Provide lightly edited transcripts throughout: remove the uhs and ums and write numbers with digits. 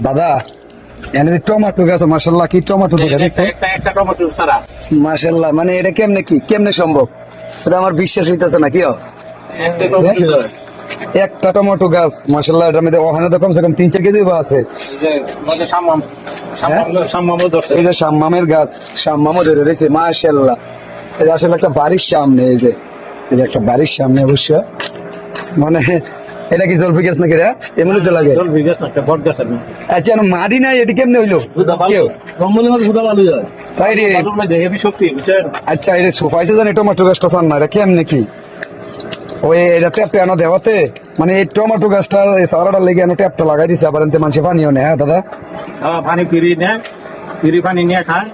দাদা এনে টমেটো গাছ মাশাআল্লাহ, কি টমেটো দেখেন একটা টমেটো সারা মাশাআল্লাহ, মানে এটা কেমনে সম্ভব, এটা আমার বিশ্বাস হইতেছে না। কি একটা টমেটো সারা একটা টমেটো গাছ মাশাআল্লাহ, এটার মধ্যে ওখানে তো কমসে কম 3-4 কেজি বা আছে। এই যে মধ্যে সাম্মাম ধরছে। এই যে শাম্মামের গাছ, শাম্মামও ধরে রয়েছে মাশাআল্লাহ। এটা আসলে একটা বাড়ির সামনে, এই যে একটা বাড়ির সামনে অবশ্য, মানে এটা কি জলফি গাছ নাকি রে? এমনি তো লাগে। জলফি গাছ না, একটা বট গাছ আছে। আচ্ছা মাটি নাই, এটি কেমনে হইলো? কেউ কম্বলের মধ্যে ফুটা ভালো যায়। তাই রে। বালুর মধ্যে হেভি শক্তি, বুঝছেন? আচ্ছা এটা সোফাইছে জানি টমেটো গাছটা চান না, এটা কেমনে কি? ওই এটা ট্যাপটা এনে দেওয়াতে, মানে এই টমেটো গাছটা এই সারাটা লেগে এনে ট্যাপটা লাগাই দিছে, আবার এনতে মানুষে পানিও নেয়। হ্যাঁ দাদা, পানি ফিরি নেয়, ফিরি পানি নিয়ে খায়।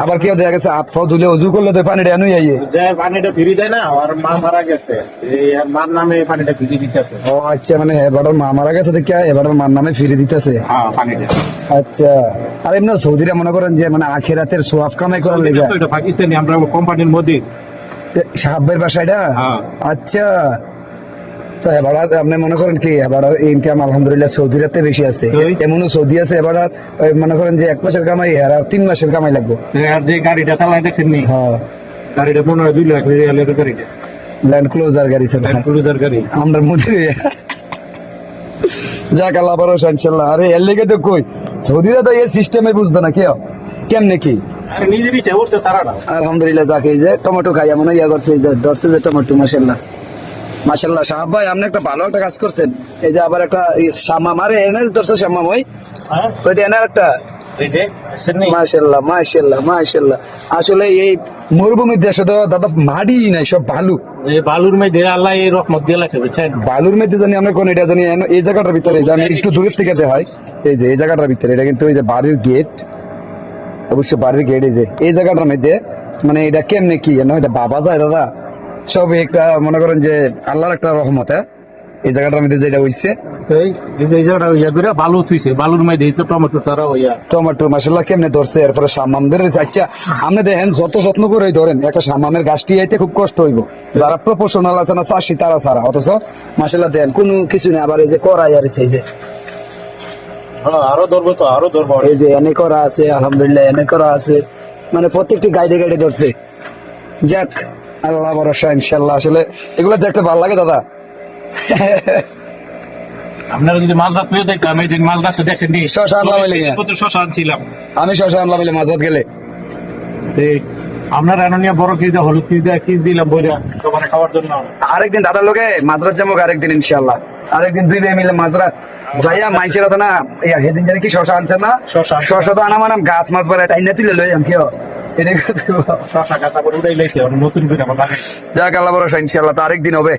আবার কেউ দেখা গেছে হাত পাও ধুলে অজু করলে তো পানিটা এনুই আইয়ে। যে পানিটা ফিরি দেয় না, আর মা মারা গেছে, এই আর মার নামে পানিটা ফিরি দিতেছে। ও আচ্ছা, মানে এবার মা মারা গেছে দেখে এবার মার নামে ফিরে দিতেছে। হ্যাঁ, পানিটা। আচ্ছা, আর এমনি সৌদিরা মনে করেন যে মানে আখিরাতের সোয়াব কামাই করার লেগে এটা পাকিস্তানি, আমরা কোম্পানির মধ্যে। সাহাবের বাসাটা। হ্যাঁ। আচ্ছা, তো এবার আপনি মনে করেন কি এবার ইনকাম আলহামদুলিল্লাহ সৌদিরাতে বেশি আছে। ওই। এমনও সৌদি আছে এবার ওই মনে করেন যে 1 মাসের কামাই আর 3 মাসের কামাই লাগবে। আর যে গাড়িটা চালাই দেখছেন নি, হ্যাঁ, গাড়িটা 15-2 লাখ রিয়ালের গাড়িটা, ল্যান্ড ক্লোজার গাড়ি ছিল ক্রুজার গাড়ি। আমরা মধ্যে। যাক আল্লাহ ভরসা ইনশাল্লাহ। আরে এর লেগে তো কই সৌদিরা তো এই সিস্টেমে বুঝতো না কেমনে কি। আরে নিজের ইচ্ছা উঠছে সারাটা। আলহামদুলিল্লাহ, যাকে এই যে টমেটো খাই এমন ইয়া করছে, এই যে ধরছে যে টমেটো মাশাল্লাহ মাশাল্লাহ। সাহাব ভাই আপনি একটা ভালো একটা কাজ করছেন, এই যে আবার একটা শামাম, আরে এনে ধরছে শামাম, হ্যাঁ, ওইটা এনার একটা এই যে দেখছেন নি? মাশাল্লাহ মাশাল্লাহ মাশাল্লাহ। আসলে এই মরুভূমির দেশে তো দাদা মাটি নাই, সব বালু। এই বালুর মধ্যে আল্লাহ এই রহমত দিয়ে লাগছে, বুঝছেন? বালুর মধ্যে জানি আমরা কোন এটা জানি এই জায়গাটার ভিতরে জানি একটু দূরের থেকে হয়। এই যে এই জায়গাটার ভিতরে এটা কিন্তু এই যে বাড়ির গেট, অবশ্য বাড়ির গেট, এই যে এই জায়গাটার মধ্যে, মানে এটা কেমনে কি এটা বাবা যায় দাদা, সব একটা মনে করেন যে আল্লাহর একটা রহমত। হ্যাঁ, এই জায়গাটার মধ্যে যেটা হইছে এই যে জায়গাটা ইয়া করে বালু থুইছে, বালুর মধ্যে এই তো টমেটো চারা হইয়া। টমেটো মাসাল্লাহ কেমনে ধরছে, এরপরে সামাম ধরে রয়েছে। আচ্ছা, আপনি দেখেন যত যত্ন করে ধরেন একটা সামামের গাছটি আইতে খুব কষ্ট হইব, যারা প্রফেশনাল আছে না চাষি তারা ছাড়া, অথচ মাসাল্লাহ দেন কোনো কিছু নেই। আবার এই যে করাই আর এই যে হ্যাঁ, আরো ধরবো তো, আরো ধরবো। এই যে এনে করা আছে, আলহামদুলিল্লাহ এনে করা আছে, মানে প্রত্যেকটি গাইডে গাইডে ধরছে। যাক আল্লাহ ভরসা ইনশাল্লাহ। আসলে এগুলো দেখতে ভালো লাগে দাদা। আপনারা যদি মাছ ভাত পেয়ে দেখতাম, এই দিন মাছ গাছটা দেখছেন নি? শশা আনলাম এই লেগে। কত শশা আনছিলাম আমি শশা আনলাম বলে মাঝরাত গেলে। এই আপনার রান্না বড় কি দেওয়া, হলুদ কি দেওয়া, কি দিলাম বইরা তোমার খাওয়ার জন্য। আরেকদিন দাদার লোকে মাঝরাত যাবো, আরেকদিন ইনশাল্লাহ, আরেকদিন 2 ভাই মিলে মাঝরাত যাইয়া মাইছের আছে না, সেদিন জানি কি শশা আনছে না, শশা তো আনাম গাছ মাছ বেড়ায় টাইনা তুলে লই আমি কেউ শশা গাছ আবার উড়াই লাইছে, নতুন করে আমার লাগে। যাক আল্লাহ ভরসা ইনশাল্লাহ, তো আরেকদিন হবে।